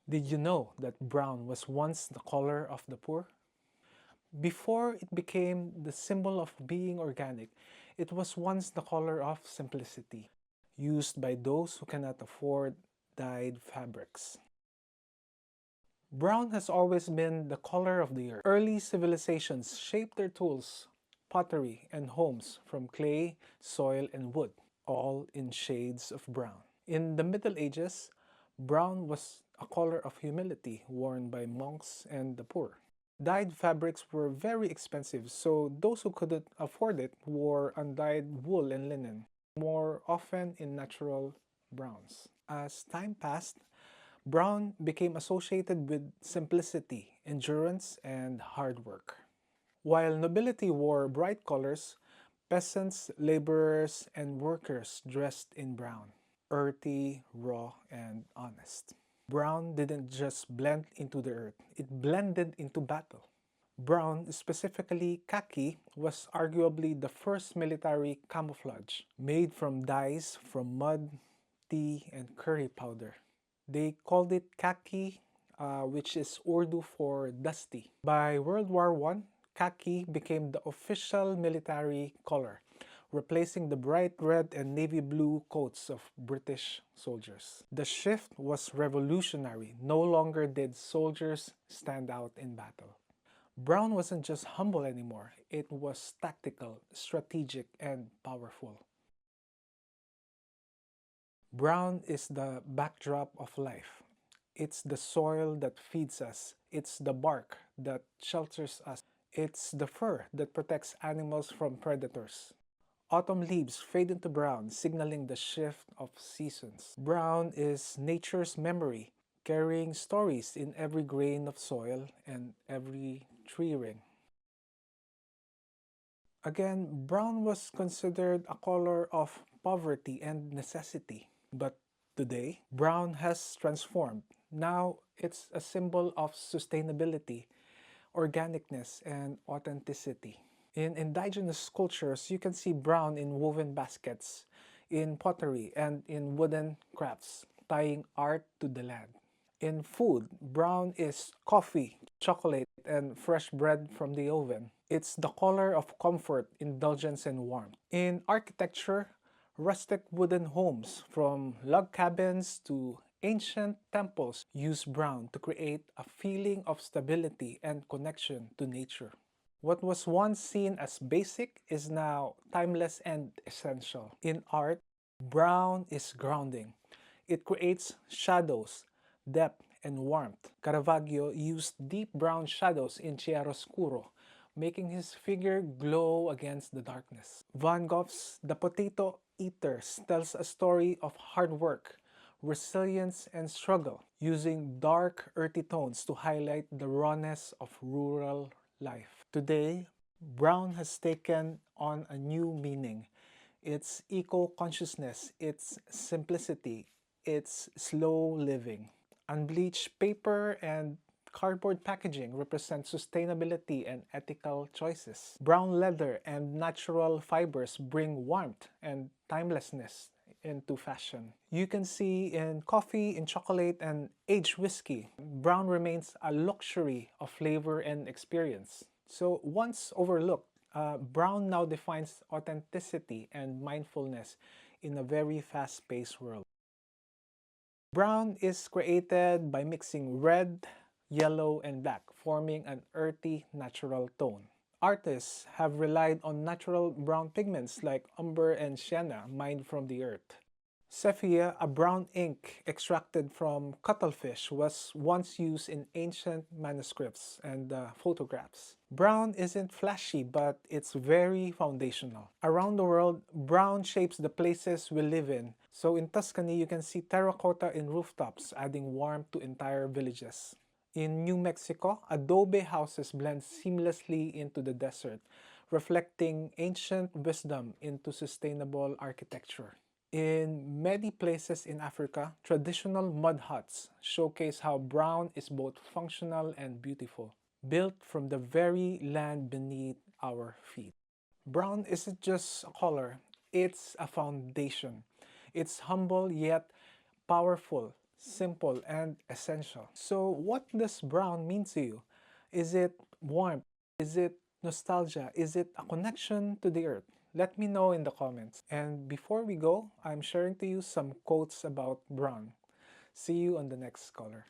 Did you know that brown was once the color of the poor? Before it became the symbol of being organic, it was once the color of simplicity, used by those who cannot afford dyed fabrics. Brown has always been the color of the earth. Early civilizations shaped their tools, pottery, and homes from clay, soil, and wood, all in shades of brown. In the Middle Ages, brown was a color of humility worn by monks and the poor. Dyed fabrics were very expensive, so those who couldn't afford it wore undyed wool and linen, more often in natural browns. As time passed, brown became associated with simplicity, endurance, and hard work. While nobility wore bright colors, peasants, laborers, and workers dressed in brown, earthy, raw, and honest. Brown didn't just blend into the earth, it blended into battle. Brown, specifically khaki, was arguably the first military camouflage, made from dyes from mud, tea, and curry powder. They called it khaki, which is Urdu for dusty. By World War I, khaki became the official military color, replacing the bright red and navy blue coats of British soldiers. The shift was revolutionary. No longer did soldiers stand out in battle. Brown wasn't just humble anymore. It was tactical, strategic, and powerful. Brown is the backdrop of life. It's the soil that feeds us. It's the bark that shelters us. It's the fur that protects animals from predators. Autumn leaves fade into brown, signaling the shift of seasons. Brown is nature's memory, carrying stories in every grain of soil and every tree ring. Again, brown was considered a color of poverty and necessity. But today, brown has transformed. Now it's a symbol of sustainability, organicness, and authenticity. In indigenous cultures, you can see brown in woven baskets, in pottery, and in wooden crafts, tying art to the land. In food, brown is coffee, chocolate, and fresh bread from the oven. It's the color of comfort, indulgence, and warmth. In architecture, rustic wooden homes, from log cabins to ancient temples, use brown to create a feeling of stability and connection to nature. What was once seen as basic is now timeless and essential. In art, brown is grounding. It creates shadows, depth, and warmth. Caravaggio used deep brown shadows in chiaroscuro, making his figure glow against the darkness. Van Gogh's The Potato Eaters tells a story of hard work, resilience, and struggle, using dark, earthy tones to highlight the rawness of rural life. Today, brown has taken on a new meaning. It's eco-consciousness, it's simplicity, it's slow living. Unbleached paper and cardboard packaging represent sustainability and ethical choices. Brown leather and natural fibers bring warmth and timelessness into fashion. You can see in coffee, in chocolate, and aged whiskey, brown remains a luxury of flavor and experience. So once overlooked, brown now defines authenticity and mindfulness in a very fast-paced world. Brown is created by mixing red, yellow, and black, forming an earthy, natural tone. Artists have relied on natural brown pigments like umber and sienna mined from the earth. Sepia, a brown ink extracted from cuttlefish, was once used in ancient manuscripts and photographs. Brown isn't flashy, but it's very foundational. Around the world, brown shapes the places we live in. So in Tuscany, you can see terracotta in rooftops, adding warmth to entire villages. In New Mexico, adobe houses blend seamlessly into the desert, reflecting ancient wisdom into sustainable architecture. In many places in Africa, traditional mud huts showcase how brown is both functional and beautiful, built from the very land beneath our feet. Brown isn't just a color, it's a foundation. It's humble yet powerful, simple, and essential. So what does brown mean to you? Is it warmth? Is it nostalgia? Is it a connection to the earth? Let me know in the comments. And before we go, I'm sharing to you some quotes about brown. See you on the next color.